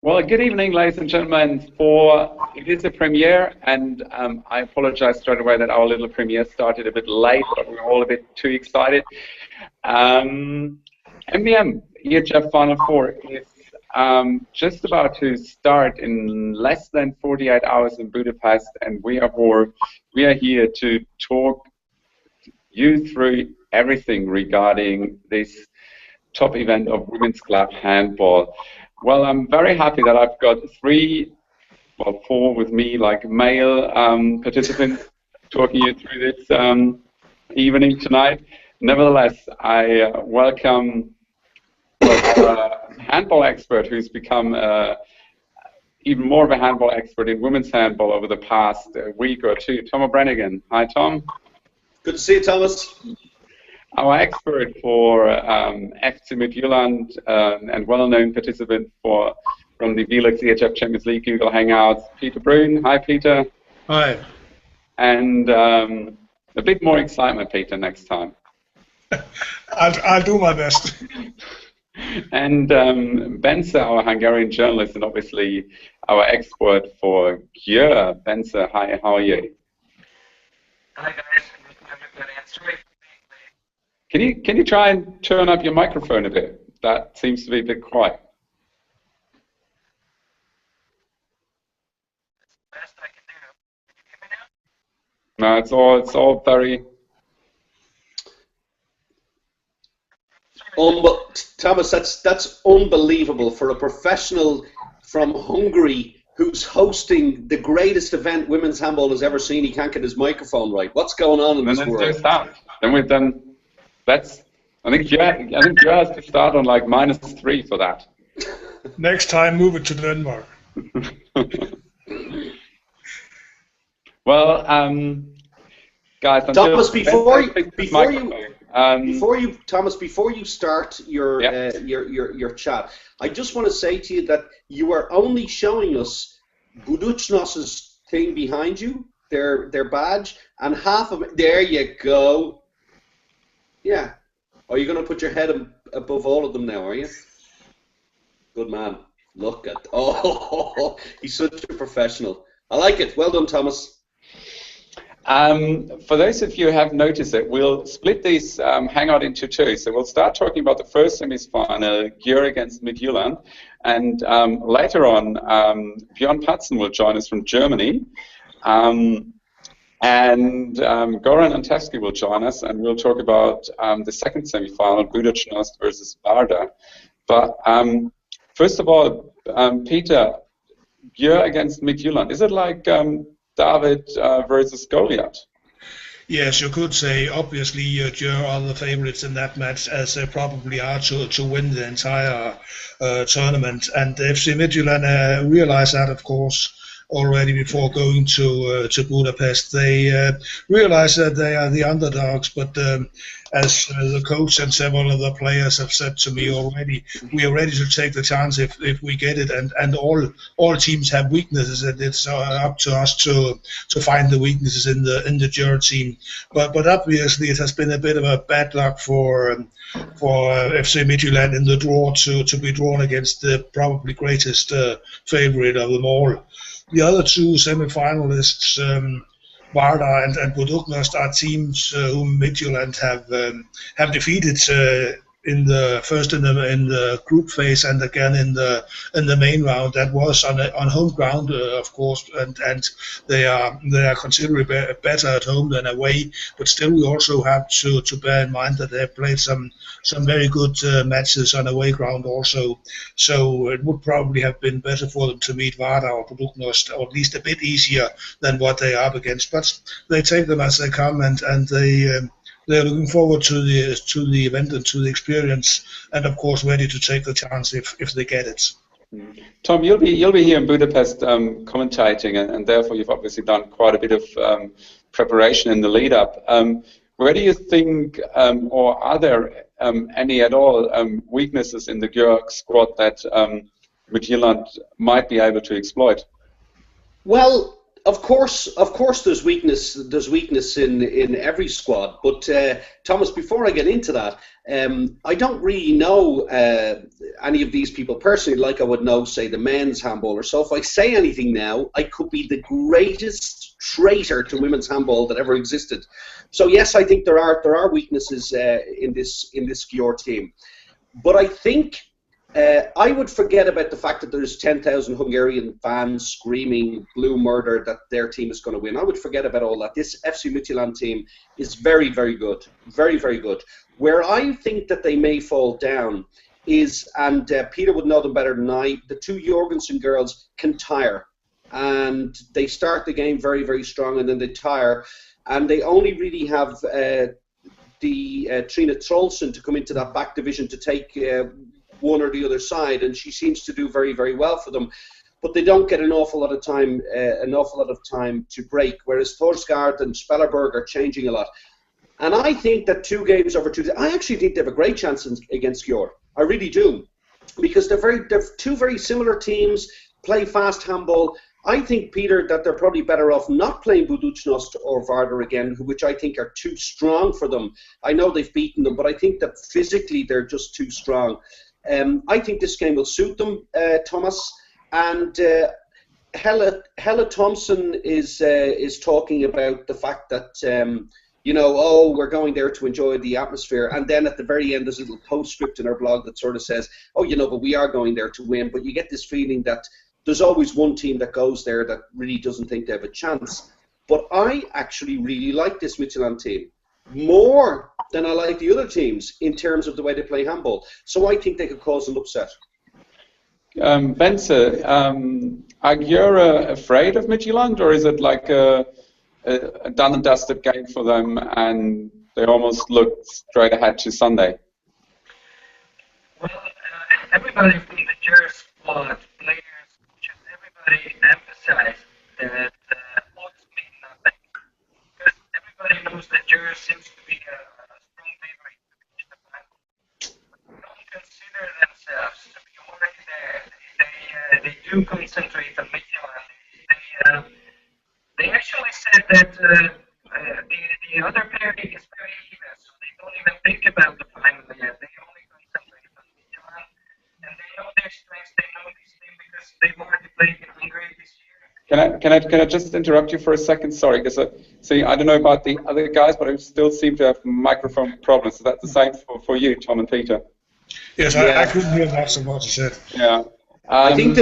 Well, good evening, ladies and gentlemen. It is a premiere, and I apologize straight away that our little premiere started a bit late, but we're all a bit too excited. MVM EHF Final4 is just about to start in less than 48 hours in Budapest, and we are here to talk you through everything regarding this top event of women's club handball. Well, I'm very happy that I've got four with me, like male participants, talking you through this evening tonight. Nevertheless, I welcome a handball expert who's become even more of a handball expert in women's handball over the past week or two. Tom O Brannagain. Hi, Tom. Good to see you, Thomas. Our expert for FC Midtjylland and well-known participant from the VLX EHF Champions League Google Hangouts, Peter Brun. Hi, Peter. Hi. And a bit more excitement, Peter, next time. I'll do my best. And Bence, our Hungarian journalist, and obviously our expert for Győr. Bence, hi, how are you? Hi, guys. I'm good answer. Can you try and turn up your microphone a bit? That seems to be a bit quiet. That's the best I can do. Can you hear me now? No, it's all very. Thomas, that's unbelievable for a professional from Hungary who's hosting the greatest event women's handball has ever seen. He can't get his microphone right. What's going on in this world? Then we've done. I think Győr has to start on like -3 for that. Next time, move it to Denmark. Well, guys, Thomas, before you start your chat, I just want to say to you that you are only showing us Budućnos's thing behind you, their badge, and half of it. There you go. Yeah. Are you going to put your head above all of them now, are you? Good man. Look at... Oh, he's such a professional. I like it. Well done, Thomas. For those of you who have noticed it, we'll split this hangout into two. So we'll start talking about the first semi-final, Győr against Midtjylland, and later on, Björn Patzen will join us from Germany. And Goran Antevski will join us, and we'll talk about the second semi-final, Budućnost versus Vardar. But first of all, Peter, Győr against Midtjylland, is it like David versus Goliath? Yes, you could say, obviously, Győr are the favorites in that match, as they probably are to win the entire tournament. And FC Midtjylland realize that, of course, already before going to Budapest. They realize that they are the underdogs, but as the coach and several of the players have said to me already, we are ready to take the chance if we get it, and all teams have weaknesses, and it's up to us to find the weaknesses in the Győr team. But obviously it has been a bit of a bad luck for FC Midtjylland in the draw to be drawn against the probably greatest favorite of them all. The other two semi-finalists, Vardar and Budućnost, are teams whom Midtjylland have defeated in the group phase, and again in the main round. That was on home ground, of course, and they are considerably better at home than away. But still, we also have to bear in mind that they have played some very good matches on away ground also. So it would probably have been better for them to meet Vardar or Budućnost, or at least a bit easier than what they are up against. But they take them as they come, and they're looking forward to the event and to the experience, and of course ready to take the chance if they get it. Tom, you'll be here in Budapest commentating, and therefore you've obviously done quite a bit of preparation in the lead up. Where do you think, or are there any at all weaknesses in the Győr squad that Midtjylland might be able to exploit? Well, of course, there's weakness in every squad. But Thomas, before I get into that, I don't really know any of these people personally, like I would know, say, the men's handballer. So if I say anything now, I could be the greatest traitor to women's handball that ever existed. So yes, I think there are weaknesses in this Győr team, but I think I would forget about the fact that there's 10,000 Hungarian fans screaming blue murder that their team is going to win. I would forget about all that. This FC Midtjylland team is very, very good, very, very good. Where I think that they may fall down is, and Peter would know them better than I, the two Jorgensen girls can tire, and they start the game very, very strong, and then they tire, and they only really have Trine Troelsen to come into that back division to take one or the other side, and she seems to do very, very well for them. But they don't get an awful lot of time to break. Whereas Thorsgaard and Spellerberg are changing a lot. And I think that 2 games over 2 days, I actually think they have a great chance against Győr. I really do, because they're two very similar teams, play fast handball. I think, Peter, that they're probably better off not playing Budućnost or Vardar again, which I think are too strong for them. I know they've beaten them, but I think that physically they're just too strong. I think this game will suit them, Thomas. And Helle Thompson is talking about the fact that, we're going there to enjoy the atmosphere. And then at the very end, there's a little postscript in her blog that sort of says, but we are going there to win. But you get this feeling that there's always one team that goes there that really doesn't think they have a chance. But I actually really like this Midtjylland team more than I like the other teams in terms of the way they play handball. So I think they could cause an upset. Bence, are Győr afraid of Midtjylland, or is it like a done and dusted game for them and they almost look straight ahead to Sunday? Well, everybody from the Győr squad, players, coaches, everybody emphasized that odds mean nothing. Because everybody knows that Győr seems to be a strong favorite to reach the final. They don't consider themselves to be already there. They do concentrate on Midtjylland. They actually said that the other pairing is very even, so they don't even think about the final yet. They only concentrate on Midtjylland, and they know their strengths. They know this team because they've already played in Hungary this year. Can I just interrupt you for a second? Sorry, because I don't know about the other guys, but I still seem to have microphone problems. So that's the same for you, Tom and Peter. Yes, yeah. I couldn't hear much of what he said. Yeah. I think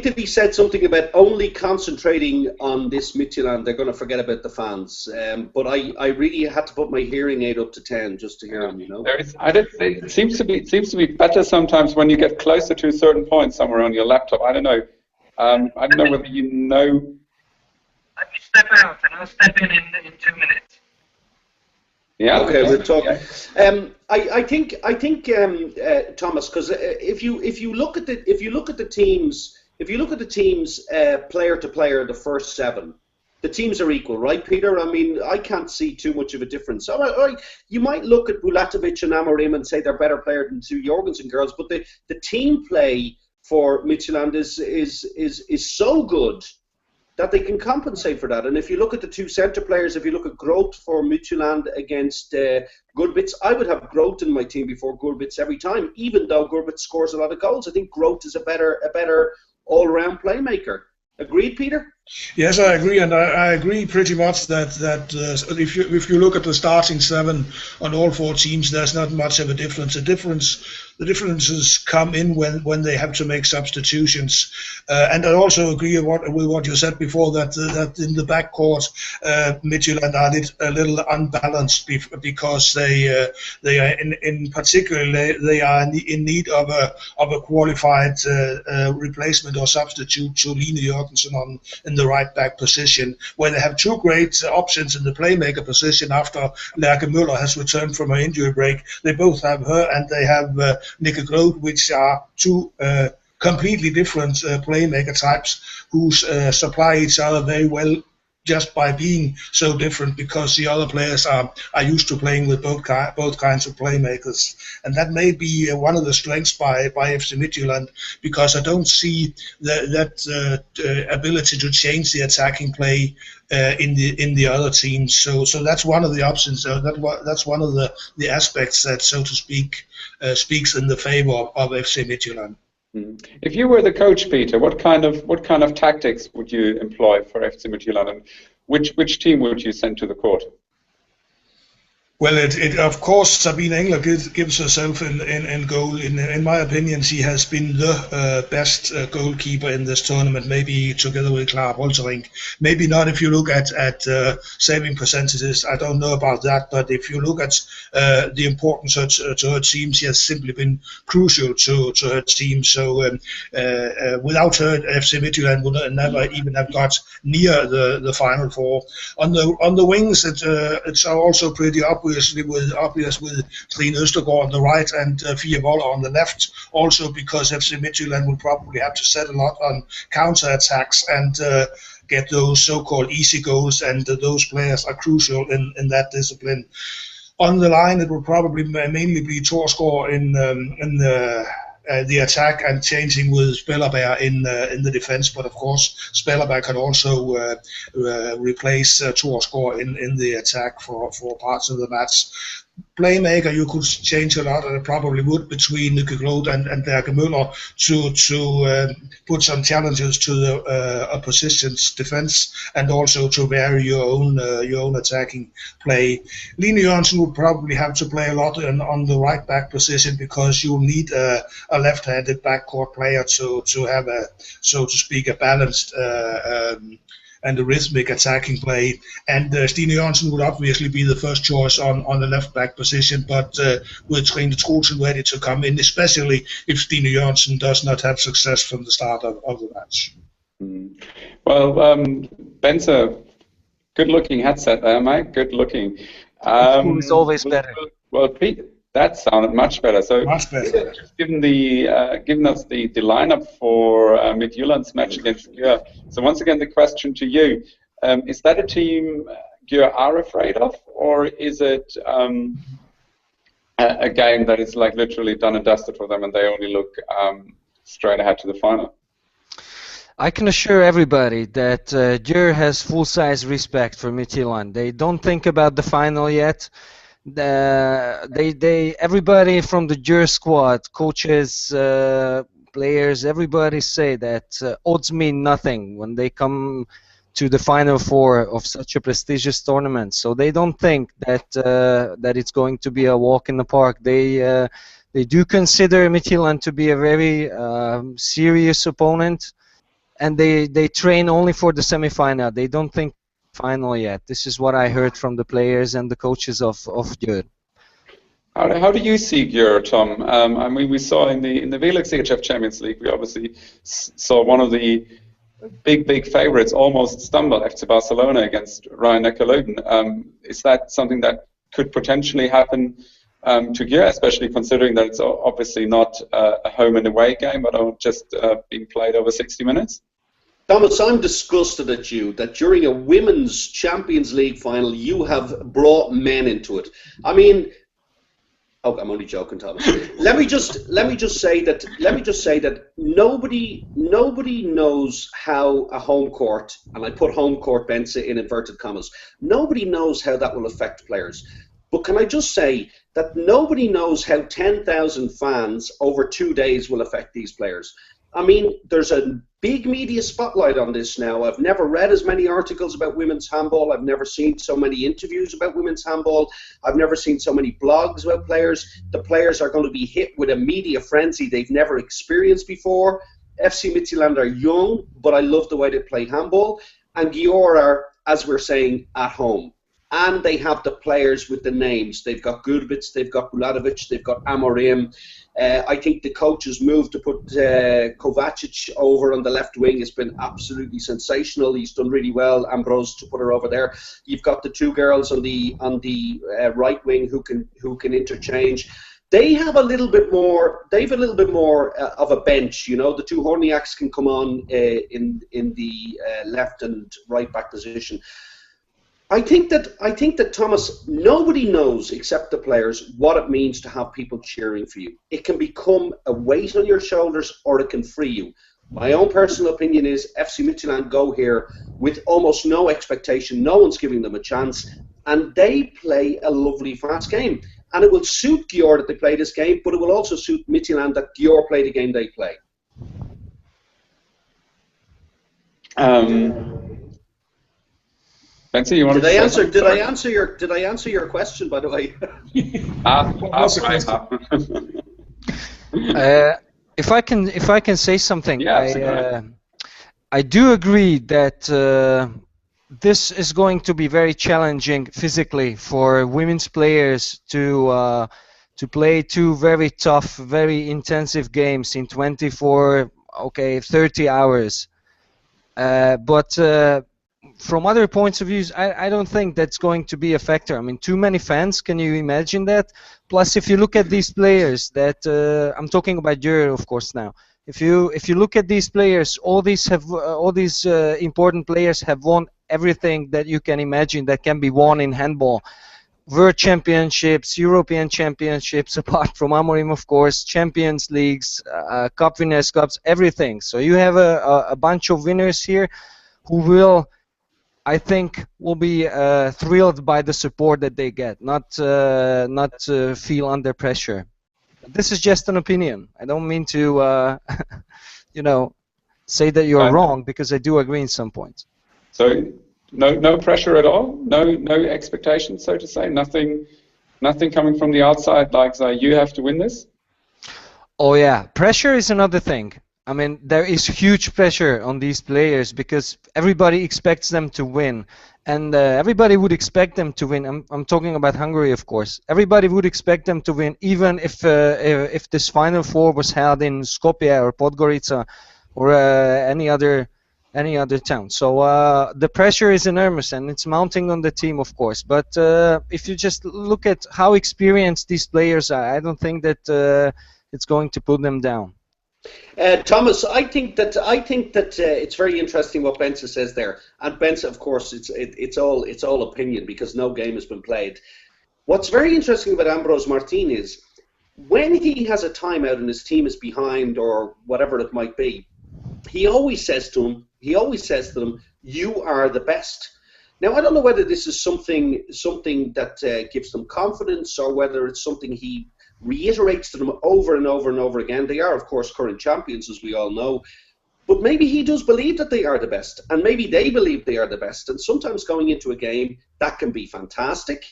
that he said something about only concentrating on this Midtjylland. They're going to forget about the fans. But I really had to put my hearing aid up to 10 just to hear him. It seems to be better sometimes when you get closer to a certain point somewhere on your laptop. I don't know. I don't know whether you know. Let me step out, and I'll step in 2 minutes. Yeah. Okay, we'll talk. I think Thomas, because if you look at the teams player to player, the first 7, the teams are equal, right, Peter? I mean, I can't see too much of a difference. You might look at Bulatovic and Amorim and say they're better player than 2 Jorgensen girls, but the team play for Midtjylland is so good that they can compensate for that. And if you look at the 2 centre players, if you look at Groth for Midtjylland against Gurbitz, I would have Groth in my team before Gurbitz every time, even though Gurbitz scores a lot of goals. I think Groth is a better all-round playmaker. Agreed, Peter? Yes, I agree, and I agree pretty much that if you look at the starting 7 on all 4 teams, there's not much of a difference. The differences come in when they have to make substitutions, and I also agree with what you said before that in the backcourt, Midtjylland are a little unbalanced because they are in particular they are in need of a qualified replacement or substitute to Line Jørgensen in the right back position, where they have 2 great options in the playmaker position after Lærke Møller has returned from her injury break. They both have her and they have Nikke Groth, which are 2 completely different playmaker types who supply each other very well just by being so different, because the other players are used to playing with both kinds of playmakers, and that may be one of the strengths by FC Midtjylland, because I don't see that ability to change the attacking play in the other teams. So that's one of the options. That's one of the aspects that, so to speak, speaks in the favor of FC Midtjylland. If you were the coach, Peter, what kind of tactics would you employ for FC Midtjylland, and which team would you send to the court? Well, it of course, Sabine Engler gives herself in goal. In my opinion, she has been the best goalkeeper in this tournament, maybe together with Clara Boltering. Maybe not if you look at saving percentages, I don't know about that, but if you look at the importance to her team, she has simply been crucial to her team. So without her, FC Midtjylland would never even have got near the Final Four. On the wings, it's also pretty obvious with Trine Østergaard on the right and Fia Woller on the left, also because FC Midtjylland will probably have to set a lot on counter-attacks and get those so-called easy goals, and those players are crucial in that discipline. On the line, it will probably mainly be Torsgaard in the attack, and changing with Spellerberg in the defense. But of course, Spellerberg can also replace Torsgaard in the attack for parts of the match. Playmaker, you could change a lot, and it probably would, between Nicky Groth and Berke Müller to put some challenges to the opposition's defense, and also to vary your own attacking play. Line Jørgensen would probably have to play a lot on the right back position, because you'll need a left-handed backcourt player to have a, so to speak, a balanced and a rhythmic attacking play. And Stine Jørgensen would obviously be the first choice on the left-back position, but with Trine Troelsen ready to come in, especially if Stine Jørgensen does not have success from the start of the match. Well, Benza, good-looking headset there, mate. Good-looking. It's always better. Well, Pete, that sounded much better. So, much better. Given us the lineup for Midtjylland's match against Győr. So once again, the question to you: is that a team Győr are afraid of, or is it a game that is like literally done and dusted for them, and they only look straight ahead to the final? I can assure everybody that Győr has full-size respect for Midtjylland. They don't think about the final yet. Everybody from the Győr squad, coaches, players, everybody say that odds mean nothing when they come to the Final Four of such a prestigious tournament. So they don't think that that it's going to be a walk in the park. They do consider Midtjylland to be a very serious opponent, and they train only for the semi-final. They don't think final yet. This is what I heard from the players and the coaches of Győr. How do you see Győr, Tom? I mean, we saw in the VLX EHF Champions League, we obviously saw one of the big favourites almost stumble, FC Barcelona against Rhein-Neckar Leuven. Is that something that could potentially happen to Győr, especially considering that it's obviously not a home and away game, but just being played over 60 minutes? Thomas, I'm disgusted at you that during a women's Champions League final you have brought men into it. I mean, oh, I'm only joking, Thomas. let me just say that nobody knows how a home court, and I put home court Benza in inverted commas, nobody knows how that will affect players. But can I just say that nobody knows how 10,000 fans over 2 days will affect these players. I mean, there's a big media spotlight on this now. I've never read as many articles about women's handball. I've never seen so many interviews about women's handball. I've never seen so many blogs about players. The players are going to be hit with a media frenzy they've never experienced before. FC Midtjylland are young, but I love the way they play handball. And Győr are, as we're saying, at home. And they have the players with the names. They've got Gurbic, they've got Buladovic, they've got Amorim. I think the coach's move to put Kovacic over on the left wing has been absolutely sensational. He's done really well. Ambrose to put her over there. You've got the two girls on the right wing who can interchange. they have a little bit more. They've a little bit more of a bench. You know, the two Horniaks can come on in the left and right back position. I think that Thomas, nobody knows except the players what it means to have people cheering for you. It can become a weight on your shoulders, or it can free you. My own personal opinion is FC Midtjylland go here with almost no expectation. No one's giving them a chance, and they play a lovely, fast game. And it will suit Győr that they play this game, but it will also suit Midtjylland that Győr play the game they play. Benson, you want did I answer your question, by the way? If I can say something, yeah, I do agree that this is going to be very challenging physically for women's players to play two very tough, very intensive games in 24, 30 hours. But from other points of views, I don't think that's going to be a factor. I mean, too many fans, can you imagine that? Plus, if you look at these players that I'm talking about Győr, of course, now. If you look at these players, all these important players have won everything that you can imagine that can be won in handball. World Championships, European Championships, apart from Amorim, of course, Champions Leagues, Cup Winners' Cups, everything. So you have a bunch of winners here who will, I think, will be thrilled by the support that they get, not feel under pressure. This is just an opinion. I don't mean to, say that you're wrong, because I do agree in some points. So, no pressure at all. No expectations, so to say. Nothing coming from the outside. Like, so you have to win this. Oh yeah, pressure is another thing. I mean, there is huge pressure on these players because everybody expects them to win, and everybody would expect them to win. I'm talking about Hungary, of course. Everybody would expect them to win, even if this Final Four was held in Skopje or Podgorica or any other town. So the pressure is enormous, and it's mounting on the team, of course. But if you just look at how experienced these players are, I don't think that it's going to put them down. Thomas, I think that it's very interesting what Benza says there, and Benza, of course, it's all opinion because no game has been played. What's very interesting about Ambros Martin is when he has a timeout and his team is behind or whatever it might be, he always says to them, "You are the best." Now, I don't know whether this is something that gives them confidence or whether it's something he reiterates to them over and over and over again. They are, of course, current champions, as we all know. But maybe he does believe that they are the best, and maybe they believe they are the best. And sometimes going into a game, that can be fantastic.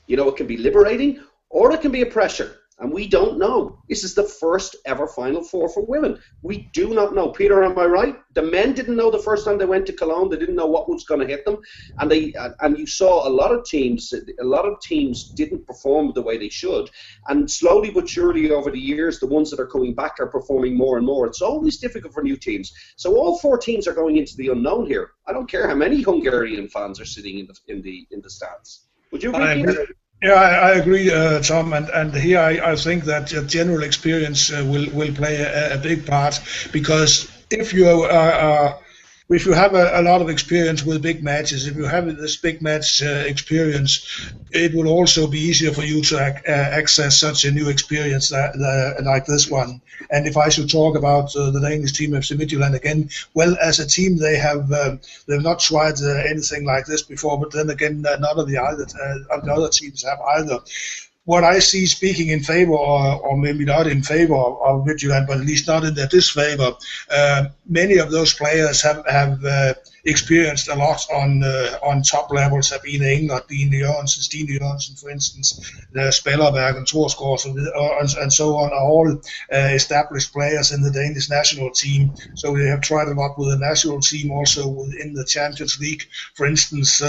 You know, it can be liberating, or it can be a pressure. And we don't know. This is the first ever Final Four for women. We do not know. Peter, am I right? The men didn't know the first time they went to Cologne. They didn't know what was going to hit them. And you saw a lot of teams didn't perform the way they should. And slowly but surely over the years, the ones that are coming back are performing more and more. It's always difficult for new teams. So all four teams are going into the unknown here. I don't care how many Hungarian fans are sitting in the stands. Would you agree, Peter? Yeah, I agree, Tom, and here I think that general experience will play a big part, because if you have a lot of experience with big matches, if you have this big match experience, it will also be easier for you to access such a new experience like this one. And if I should talk about the Danish team FC Midtjylland again, well, as a team they've not tried anything like this before, but then again none of the other teams have either. What I see speaking in favor, or maybe not in favor of Midtjylland, but at least not in their disfavor, many of those players have experienced a lot on top levels, have been England, Stine Jørgensen, for instance, Spellerberg and Torsgaard and so on, are all established players in the Danish national team. So they have tried a lot with the national team, also within the Champions League. For instance,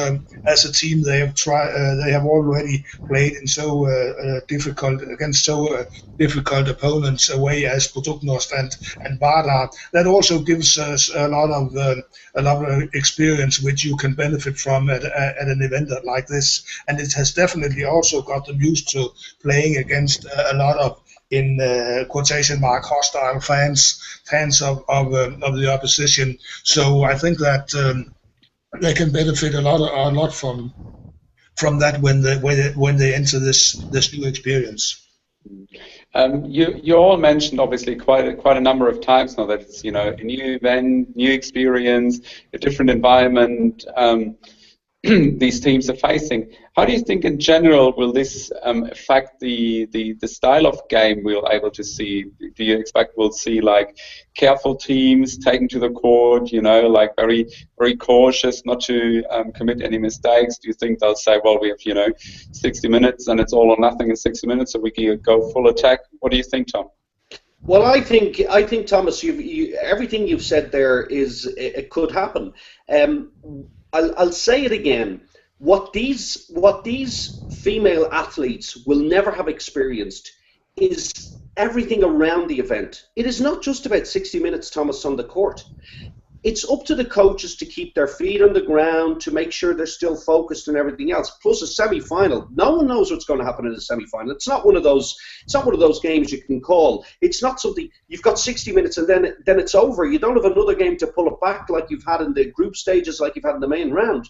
as a team, they have already played in so difficult opponents away as Budapest and Vardar. That also gives us a lot of experience which you can benefit from at an event like this, and it has definitely also got them used to playing against a lot of, in quotation mark, hostile fans of the opposition. So I think that they can benefit a lot from that when they enter this new experience. You all mentioned obviously quite a number of times now that it's, you know, a new event, new experience, a different environment these teams are facing. How do you think in general will this affect the style of game we're able to see? Do you expect we'll see like careful teams taking to the court, you know, like very cautious not to commit any mistakes? Do you think they'll say, well, we have, you know, 60 minutes and it's all or nothing in 60 minutes, so we can go full attack? What do you think, Tom? Well, I think Thomas, everything you've said there it could happen. I'll say it again. What these female athletes will never have experienced is everything around the event. It is not just about 60 minutes, Thomas, on the court. It's up to the coaches to keep their feet on the ground, to make sure they're still focused and everything else. Plus a semi-final. No one knows what's going to happen in a semi-final. It's not one of those games you can call. It's not something you've got 60 minutes and then it's over. You don't have another game to pull it back like you've had in the group stages, like you've had in the main round.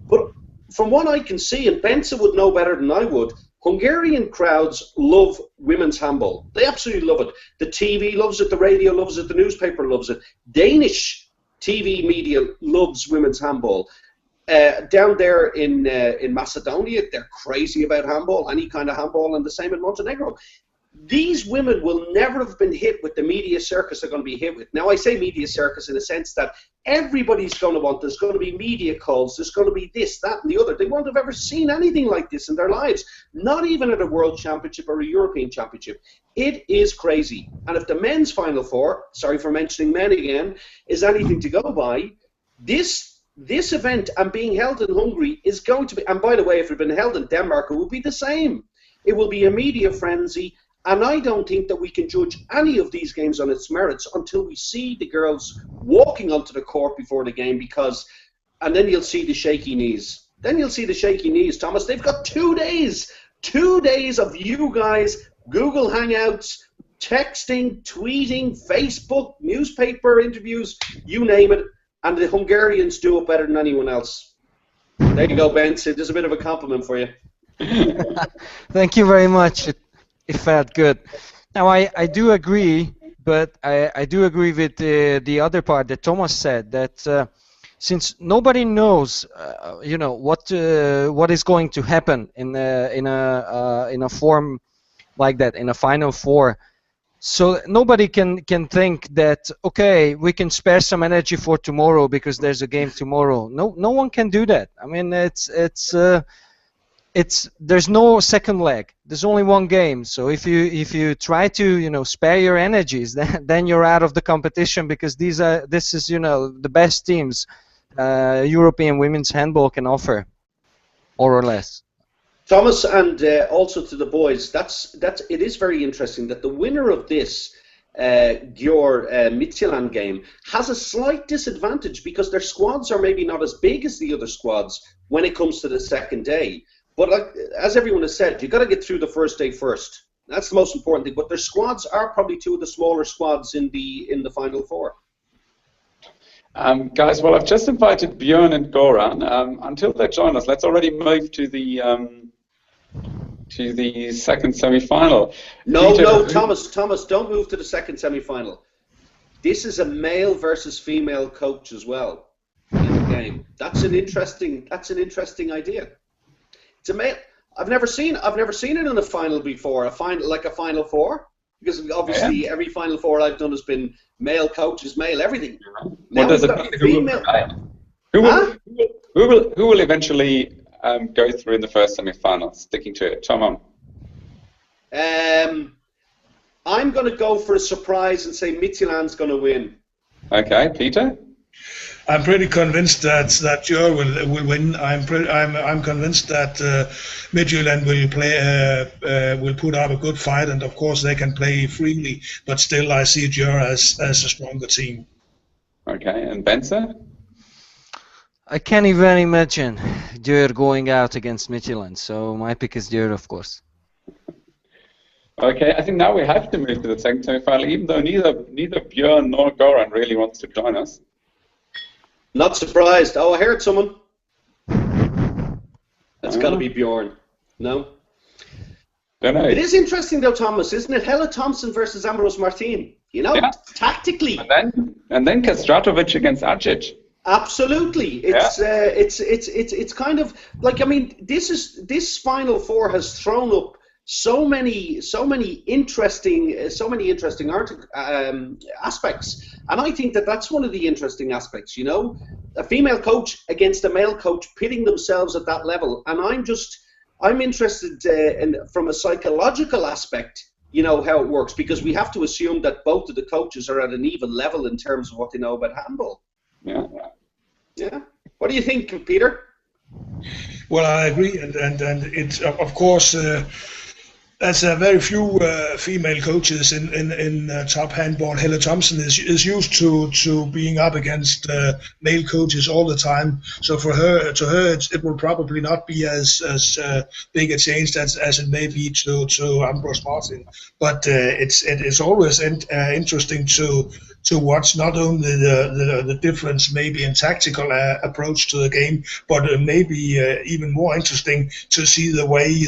But from what I can see, and Benson would know better than I would, Hungarian crowds love women's handball. They absolutely love it. The TV loves it, the radio loves it, the newspaper loves it. Danish TV media loves women's handball. Down there in Macedonia, they're crazy about handball, any kind of handball, and the same in Montenegro. These women will never have been hit with the media circus they're going to be hit with. Now, I say media circus in the sense that everybody's going to want, there's going to be media calls, there's going to be this, that, and the other. They won't have ever seen anything like this in their lives, not even at a World Championship or a European Championship. It is crazy. And if the men's Final Four, sorry for mentioning men again, is anything to go by, this event and being held in Hungary is going to be, and by the way, if it had been held in Denmark, it will be the same. It will be a media frenzy. And I don't think that we can judge any of these games on its merits until we see the girls walking onto the court before the game, and then you'll see the shaky knees. Then you'll see the shaky knees, Thomas. They've got 2 days. 2 days of you guys, Google Hangouts, texting, tweeting, Facebook, newspaper interviews, you name it. And the Hungarians do it better than anyone else. There you go, Ben. There's a bit of a compliment for you. Thank you very much. It felt good. Now I do agree, but I do agree with the other part that Thomas said, that since nobody knows, you know, what is going to happen in a form like that, in a Final Four, so nobody can think that, okay, we can spare some energy for tomorrow because there's a game tomorrow. No one can do that. I mean, there's no second leg. There's only one game. So if you try to, you know, spare your energies, then you're out of the competition, because this is, you know, the best teams European women's handball can offer, more or less. Thomas, and also to the boys, it is very interesting that the winner of this Győr Midtjylland game has a slight disadvantage because their squads are maybe not as big as the other squads when it comes to the second day. But like, as everyone has said, you've got to get through the first day first. That's the most important thing. But their squads are probably two of the smaller squads in the Final Four. Guys, well, I've just invited Björn and Goran. Until they join us, let's already move to the second semi-final. No, Thomas, don't move to the second semi-final. This is a male versus female coach as well in the game. That's an interesting idea. It's a male. I've never seen it in a final before. A Final Four, because obviously every Final Four I've done has been male coaches, male everything. Now does it female. Who will eventually go through in the first semi-final? Sticking to it, Tom. I'm going to go for a surprise and say Midtjylland's going to win. Okay, Peter. I'm pretty convinced that Győr will win. I'm convinced that Midtjylland will put up a good fight, and of course they can play freely. But still, I see Győr as a stronger team. Okay, and Benson? I can't even imagine Dürr going out against Midtjylland, so my pick is Dürr, of course. Okay, I think now we have to move to the second semi-final, even though neither Björn nor Goran really wants to join us. Not surprised. Oh, I heard someone. That's got to be Bjorn. No? Don't know. It is interesting though, Thomas, isn't it? Helle Thompson versus Ambros Martin. You know, yeah. Tactically. And then Kastratovic against Acic. Absolutely. It's kind of like, I mean, this Final Four has thrown up so many interesting aspects, and I think that's one of the interesting aspects. You know, a female coach against a male coach pitting themselves at that level, and I'm interested from a psychological aspect. You know how it works, because we have to assume that both of the coaches are at an even level in terms of what they know about handball. Yeah. Yeah. What do you think, Peter? Well, I agree, and it's of course. There's very few female coaches in top handball. Helle Thompson is used to being up against male coaches all the time. So to her, it will probably not be as big a change as it may be to Ambros Martin. But it is always interesting to watch not only the difference maybe in tactical approach to the game, but maybe even more interesting to see the way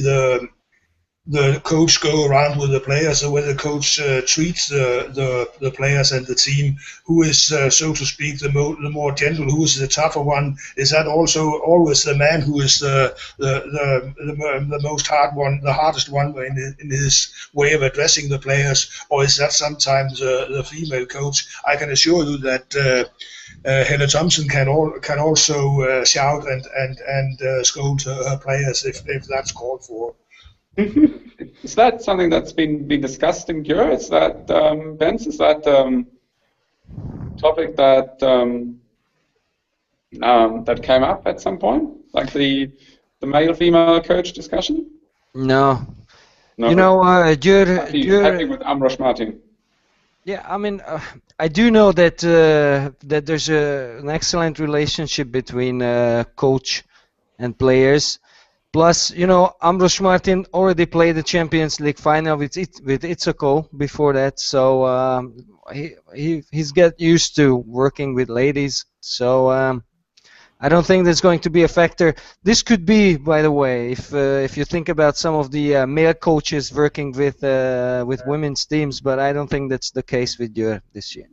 the coach go around with the players, the way the coach treats the players and the team. Who is, so to speak, the more gentle? Who is the tougher one? Is that also always the man who is the most hard one, the hardest one in his way of addressing the players, or is that sometimes the female coach? I can assure you that Helle Thompson can also shout and scold her players if that's called for. Is that something that's been discussed in Dürr? Is that Benz? Is that topic that that came up at some point, like the male-female coach discussion? No. You know, Dürr happy with Ambros Martin. Yeah, I mean, I do know that that there's an excellent relationship between coach and players. Plus, you know, Ambros Martin already played the Champions League final with Itzoko before that, so he's get used to working with ladies. So I don't think that's going to be a factor. This could be, by the way, if you think about some of the male coaches working with women's teams, but I don't think that's the case with Dürr this year.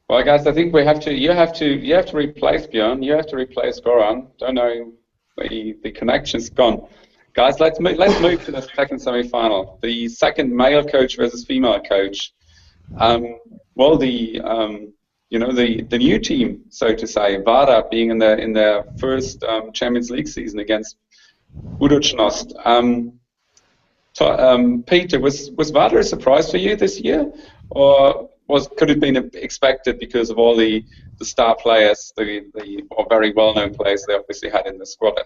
Well, guys, I think you have to replace Björn. You have to replace Goran. Don't know. The connection's gone. Guys, let's move to the second semi-final. The second male coach versus female coach. Well, the new team, so to say, Vardar being in their first Champions League season against Budućnost. Peter, was Vardar a surprise for you this year, or could it have been expected because of all the star players, the very well-known players they obviously had in the squad?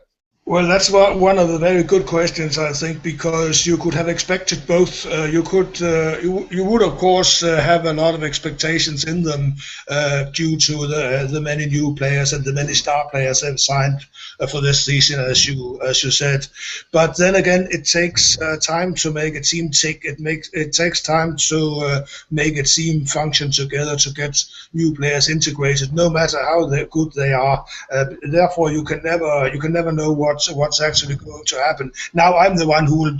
Well, that's one of the very good questions, I think, because you could have expected both. You would of course have a lot of expectations in them due to the many new players and the many star players they've signed for this season, as you said. But then again, it takes time to make a team tick. It takes time to make a team function together, to get new players integrated, no matter how good they are. Therefore, you can never know what's actually going to happen. Now I'm the one who will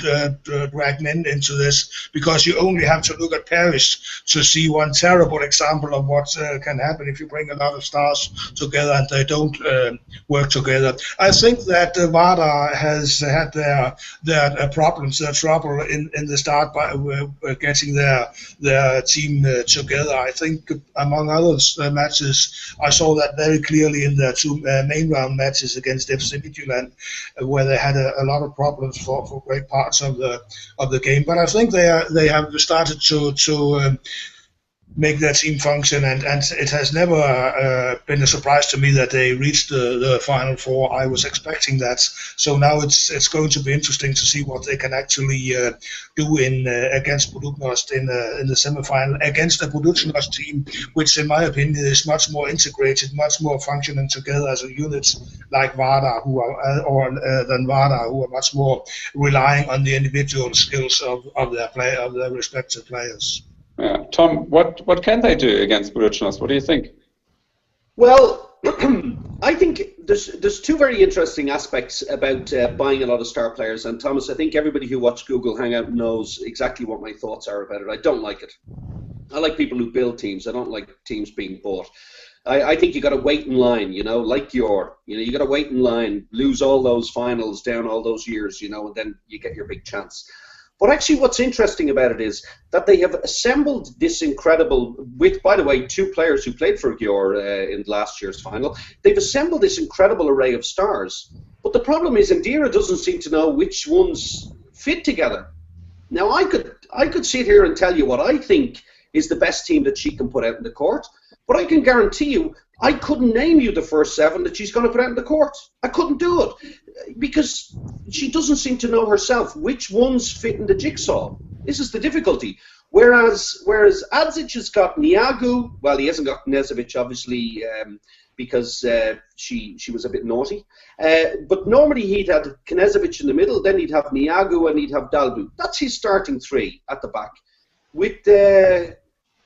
drag men into this, because you only have to look at Paris to see one terrible example of what can happen if you bring a lot of stars together and they don't work together. I think that Vardar has had their problems, their trouble in the start by getting their team together. I think among other matches, I saw that very clearly in their two main round matches against FC Midtjylland, where they had a lot of problems for great parts of the game. But I think they have started to make their team function, and it has never been a surprise to me that they reached the Final Four. I was expecting that, so now it's going to be interesting to see what they can actually do in against Budućnost in the semifinal against a Budućnost team, which in my opinion is much more integrated, much more functioning together as a unit, like Vardar, than Vardar, who are much more relying on the individual skills of their respective players. Yeah. Tom, what can they do against Budućnost? What do you think? Well, I think there's two very interesting aspects about buying a lot of star players. And Thomas, I think everybody who watched Google Hangout knows exactly what my thoughts are about it. I don't like it. I like people who build teams. I don't like teams being bought. I think you got to wait in line, you know, like you got to wait in line, lose all those finals down all those years, you know, and then you get your big chance. But actually what's interesting about it is that they have assembled this incredible, with, by the way, two players who played for Győr in last year's final, they've assembled this incredible array of stars. But the problem is Indira doesn't seem to know which ones fit together. Now I could sit here and tell you what I think is the best team that she can put out in the court, but I can guarantee you I couldn't name you the first 7 that she's going to put out in the court. I couldn't do it because she doesn't seem to know herself which ones fit in the jigsaw. This is the difficulty. Whereas Adzic has got Niagu, well, he hasn't got Knežević, obviously, because she was a bit naughty. But normally he'd have Knežević in the middle, then he'd have Niagu, and he'd have Dalbu. That's his starting 3 at the back. With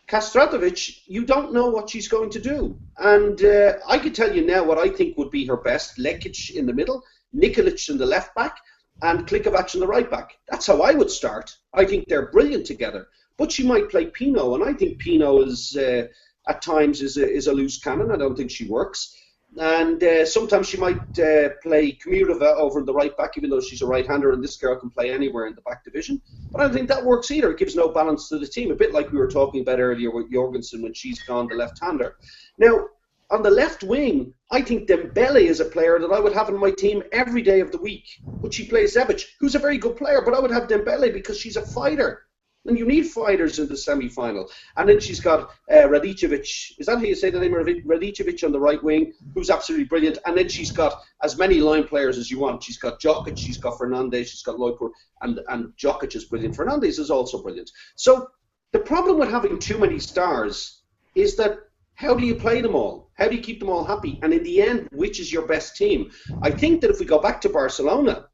Kastratovic, you don't know what she's going to do. And I could tell you now what I think would be her best. Lekic in the middle, Nikolic in the left back, and Klikovac in the right back. That's how I would start. I think they're brilliant together. But she might play Pino, and I think Pino is at times is a loose cannon. I don't think she works. And sometimes she might play Kmirova over in the right back, even though she's a right-hander, and this girl can play anywhere in the back division. But I don't think that works either. It gives no balance to the team, a bit like we were talking about earlier with Jorgensen when she's gone, the left-hander. Now, on the left wing, I think Dembele is a player that I would have in my team every day of the week. But she plays Zebic, who's a very good player, but I would have Dembele because she's a fighter. And you need fighters in the semi-final. And then she's got Radicevic. Is that how you say the name of it? Radicevic on the right wing, who's absolutely brilliant. And then she's got as many line players as you want. She's got Djokic, she's got Fernandez, she's got Lloyd, and Djokic is brilliant. Fernandez is also brilliant. So the problem with having too many stars is that how do you play them all? How do you keep them all happy? And in the end, which is your best team? I think that if we go back to Barcelona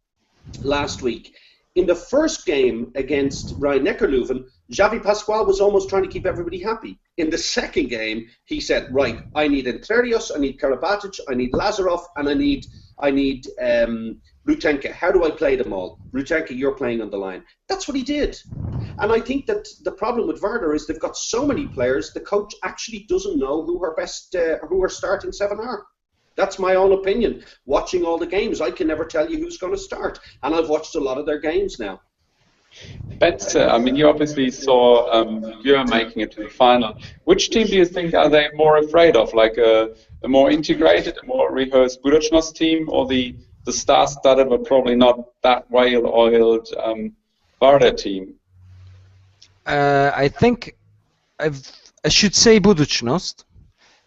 last week, in the first game against Rhein-Neckar-Löwen, Xavi Pascual was almost trying to keep everybody happy. In the second game, he said, right, I need Entrerios, I need Karabatic, I need Lazarov, and I need Rutenka. How do I play them all? Rutenka, you're playing on the line. That's what he did. And I think that the problem with Vardar is they've got so many players, the coach actually doesn't know who her starting 7 are. That's my own opinion. Watching all the games, I can never tell you who's going to start. And I've watched a lot of their games now. But, I mean, you obviously saw Győr making it to the final. Which team do you think are they more afraid of? Like a more integrated, a more rehearsed Budućnost team, or the star-studded but probably not that well-oiled Vardar team? I think I should say Budućnost,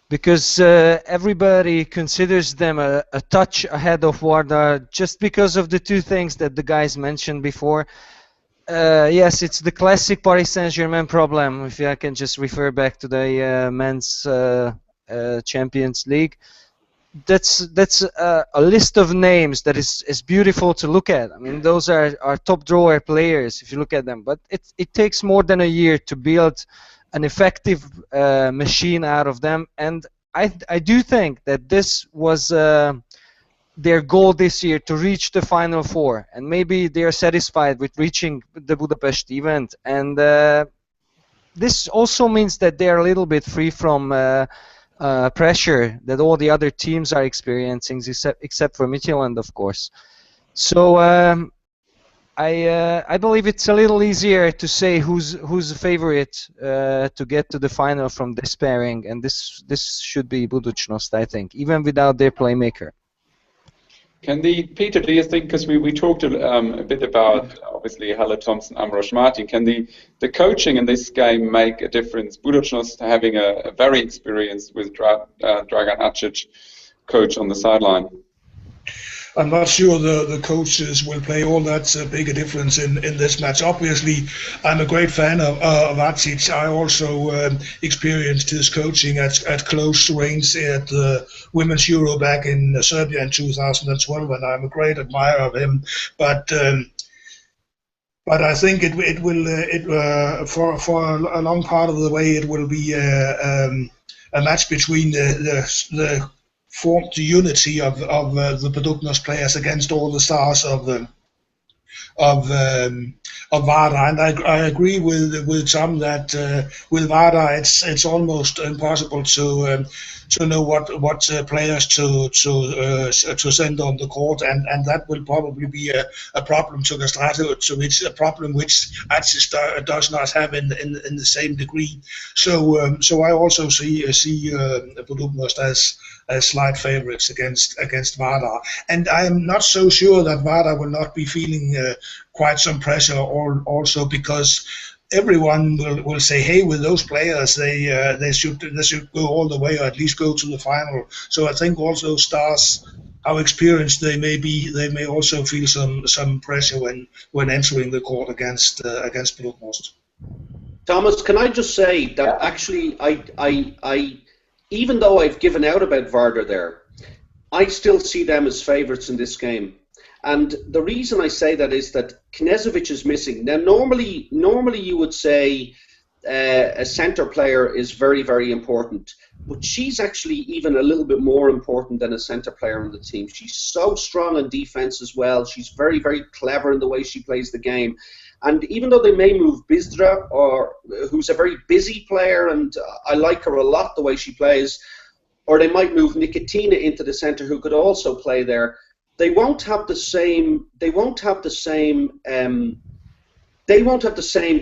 because everybody considers them a touch ahead of Vardar just because of the two things that the guys mentioned before. Yes, it's the classic Paris Saint-Germain problem, if I can just refer back to the men's Champions League. That's a list of names that is beautiful to look at. I mean, those are top drawer players if you look at them, but it takes more than a year to build an effective machine out of them, and I do think that this was their goal this year, to reach the Final Four, and maybe they are satisfied with reaching the Budapest event, and this also means that they are a little bit free from pressure that all the other teams are experiencing, except for Midtjylland, of course. So I believe it's a little easier to say who's the favorite to get to the final from this pairing, and this should be Budućnost, I think, even without their playmaker. Peter, do you think, because we talked a bit about, obviously, Halle Thompson, Amrosh Martin, can the coaching in this game make a difference? Budućnost having a very experienced with Dragan Acic coach on the sideline. I'm not sure the coaches will play all that big a difference in this match. Obviously, I'm a great fan of Acic. I also experienced his coaching at close range at the Women's Euro back in Serbia in 2012, and I'm a great admirer of him. But I think it will for a long part of the way it will be a match between the formed unity of the Budućnost players against all the stars of Vardar, and I agree with Tom that with Vardar it's almost impossible to know what players to send on the court, and that will probably be a problem to Kastratovic, a problem which Acic does not have in the same degree. So I also see Budućnost as slight favorites against Vardar, and I am not so sure that Vardar will not be feeling quite some pressure also, because everyone will say, hey, with those players they should go all the way, or at least go to the final. So I think also stars, how experienced they may be, they may also feel some pressure when entering the court against Budućnost. Thomas, can I just say that actually I even though I've given out about Vardar there, I still see them as favourites in this game. And the reason I say that is that Knežević is missing. Now, normally you would say a centre player is very, very important, but she's actually even a little bit more important than a centre player on the team. She's so strong on defence as well. She's very, very clever in the way she plays the game. And even though they may move Bizdra, who's a very busy player, and I like her a lot the way she plays, or they might move Nikitina into the centre, who could also play there, they won't have the same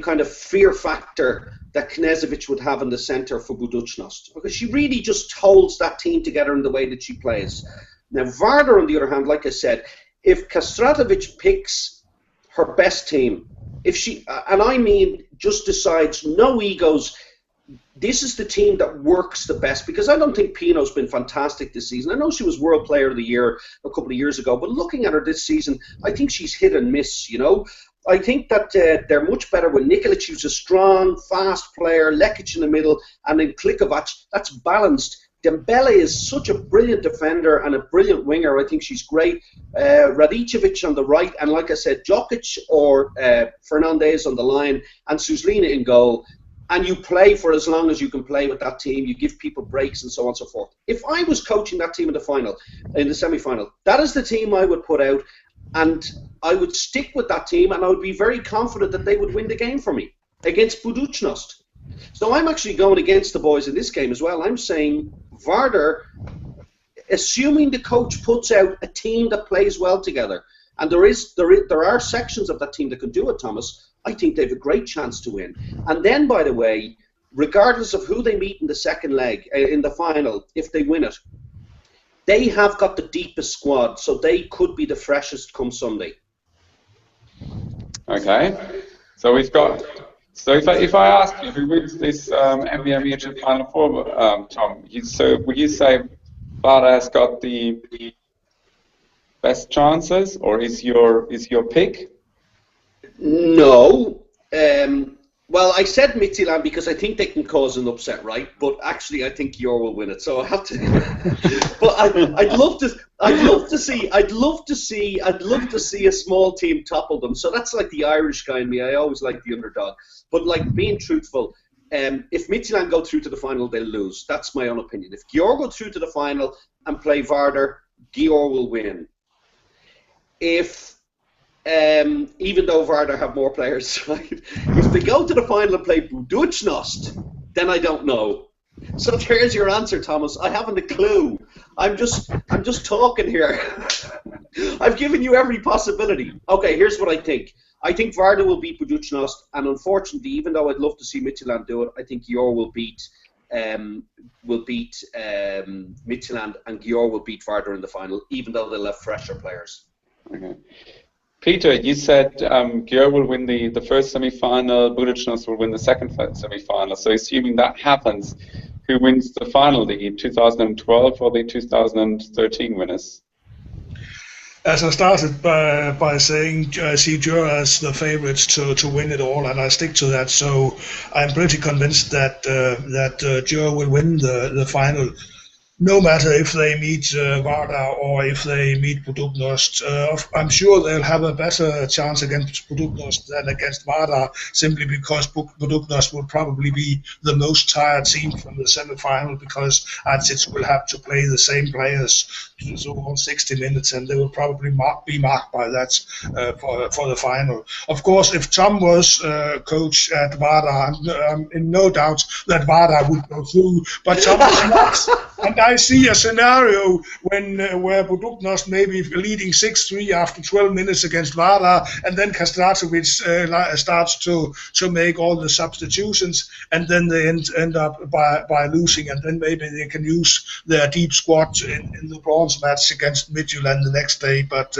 kind of fear factor that Knežević would have in the centre for Budućnost, because she really just holds that team together in the way that she plays. Now Vardar, on the other hand, like I said, if Kastratovic picks her best team, if she, and I mean just decides, no egos, this is the team that works the best, because I don't think Pino's been fantastic this season. I know she was World Player of the Year a couple of years ago, but looking at her this season, I think she's hit and miss, you know. I think that they're much better with Nikolic, who's a strong, fast player, Lekic in the middle, and then Klikovac, that's balanced. Dembele is such a brilliant defender and a brilliant winger. I think she's great. Radicevic on the right, and like I said, Jokic or Fernandez on the line, and Suslina in goal. And you play for as long as you can play with that team. You give people breaks and so on and so forth. If I was coaching that team in the semi-final, that is the team I would put out, and I would stick with that team, and I would be very confident that they would win the game for me against Budućnost. So I'm actually going against the boys in this game as well. I'm saying Vardar, assuming the coach puts out a team that plays well together, and there are sections of that team that can do it, Thomas, I think they have a great chance to win. And then, by the way, regardless of who they meet in the second leg, in the final, if they win it, they have got the deepest squad, so they could be the freshest come Sunday. Okay, so we've got. So if I ask you who wins this MVM EHF FINAL4, Tom, would you say Vardar has got the best chances, or is your pick? No. Well, I said Midtjylland because I think they can cause an upset, right? But actually, I think Yor will win it. So I have to. But I'd love to see a small team topple them. So that's like the Irish guy in me. I always like the underdog. But like being truthful, if Midtjylland go through to the final, they'll lose. That's my own opinion. If Yor go through to the final and play Vardar, Yor will win. Even though Vardar have more players, right? If they go to the final and play Budućnost, then I don't know. So there's your answer, Thomas. I haven't a clue. I'm just talking here. I've given you every possibility. Okay, here's what I think. I think Vardar will beat Budućnost, and unfortunately, even though I'd love to see Midtjylland do it, I think Yor will beat will beat Midtjylland, and Győr will beat Vardar in the final, even though they'll have fresher players. Okay. Peter, you said Győr will win the first semi-final, Budućnost will win the second semi-final. So assuming that happens, who wins the final, the 2012 or the 2013 winners? As I started by saying, I see Győr as the favorites to win it all, and I stick to that. So I'm pretty convinced that Győr will win the final, no matter if they meet Vardar or if they meet Budućnost. I'm sure they'll have a better chance against Budućnost than against Vardar, simply because Budućnost will probably be the most tired team from the semi-final, because Adzic will have to play the same players for 60 minutes, and they will probably be marked by that for the final. Of course, if Tom was coach at Vardar, I'm in no doubt that Vardar would go through, but Tom is not. And I see a scenario where Budućnost may be leading 6-3 after 12 minutes against Vardar, and then Kastratovic starts to make all the substitutions, and then they end up by losing, and then maybe they can use their deep squad in the bronze match against Midtjylland the next day. But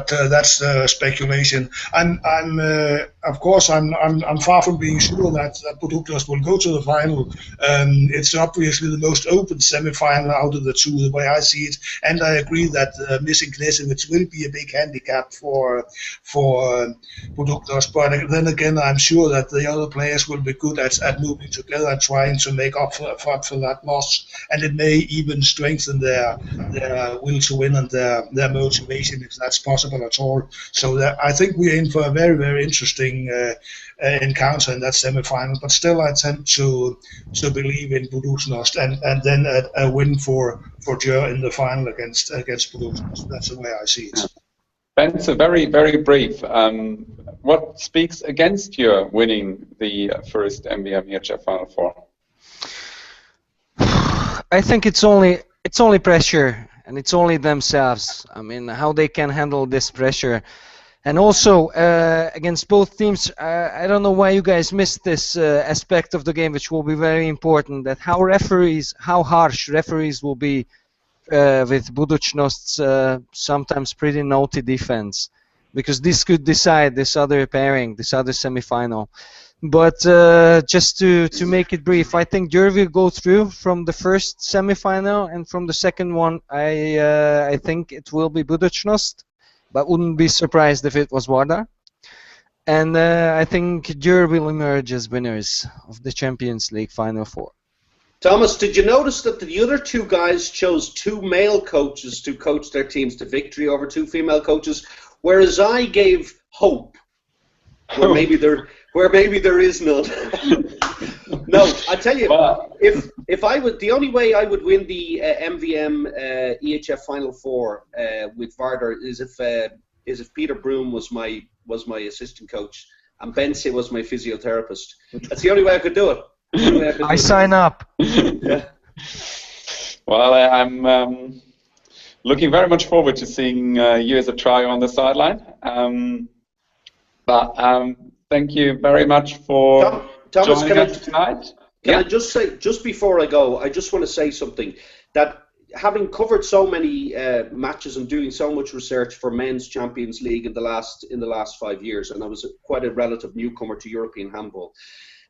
that's speculation. Of course, I'm far from being sure that Budućnost will go to the final. It's obviously the most open semi-final out of the two, the way I see it, and I agree that missing Knežević will be a big handicap for Budućnost. But then again, I'm sure that the other players will be good at moving together and trying to make up for that loss, and it may even strengthen their will to win and their motivation, if that's possible at all. So I think we're in for a very, very interesting encounter in that semi-final, but still I tend to believe in Budućnost, and then a win for Győr in the final against Budućnost. That's the way I see it. Bence, very, very brief. What speaks against Győr winning the first MVM EHF Final4? I think it's only pressure, and it's only themselves. I mean, how they can handle this pressure. And also, against both teams, I don't know why you guys missed this aspect of the game, which will be very important, that how harsh referees will be with Budućnost's sometimes pretty naughty defense, because this could decide this other pairing, this other semi-final. But just to make it brief, I think Győr will go through from the first semi-final, and from the second one, I think it will be Budućnost. But wouldn't be surprised if it was Vardar. And I think Győr will emerge as winners of the Champions League Final Four. Thomas, did you notice that the other two guys chose two male coaches to coach their teams to victory over two female coaches, whereas I gave hope where maybe there is none? No, I tell you, if I would, the only way I would win the MVM EHF Final4 with Vardar is if Peter Broom was my assistant coach and Bence was my physiotherapist. That's the only way I could do it. I sign up. Yeah. Well, I'm looking very much forward to seeing you as a trio on the sideline. Thank you very much for Thomas, joining us tonight. Can I just say, just before I go, I just want to say something, that having covered so many matches and doing so much research for Men's Champions League in the last 5 years, and I was quite a relative newcomer to European handball,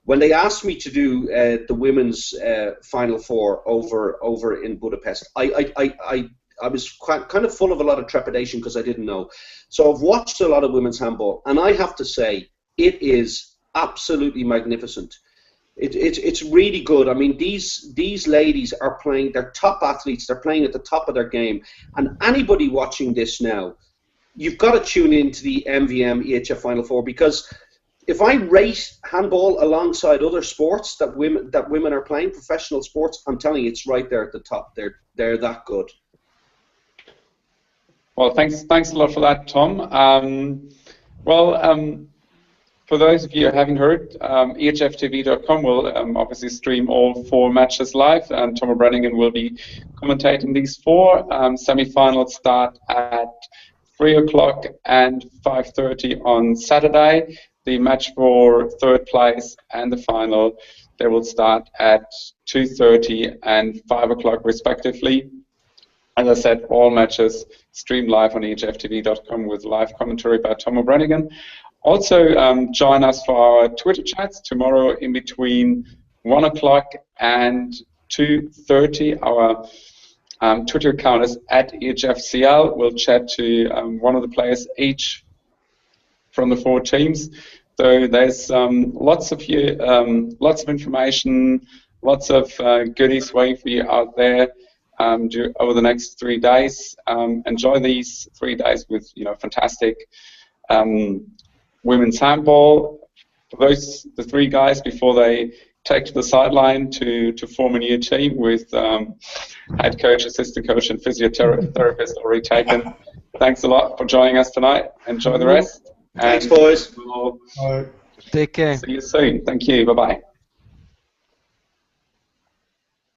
when they asked me to do the women's Final Four over in Budapest, I was kind of full of a lot of trepidation because I didn't know. So I've watched a lot of women's handball, and I have to say, it is absolutely magnificent. It's really good. I mean, these ladies are playing, they're top athletes, they're playing at the top of their game. And anybody watching this now, you've got to tune into the MVM EHF Final4, because if I rate handball alongside other sports that women are playing, professional sports, I'm telling you, it's right there at the top. They're that good. Well, thanks a lot for that, Tom. For those of you who haven't heard, ehfTV.com will obviously stream all 4 matches live, and Tom O Brannagain will be commentating these 4. Semi-finals start at 3 o'clock and 5:30 on Saturday. The match for 3rd place and the final They will start at 2:30 and 5 o'clock respectively. As I said, all matches stream live on ehfTV.com with live commentary by Tom O Brannagain. Also, join us for our Twitter chats tomorrow in between 1 o'clock and 2:30. Our Twitter account is at ehfCL. We'll chat to one of the players each from the 4 teams. So there's lots of information, lots of goodies waiting for you out there over the next 3 days. Enjoy these 3 days with fantastic women's handball. For the 3 guys before they take to the sideline to form a new team with head coach, assistant coach, and physiotherapist already taken. Thanks a lot for joining us tonight. Enjoy the rest. Thanks, boys. We'll Take care. see you soon. Thank you. Bye-bye.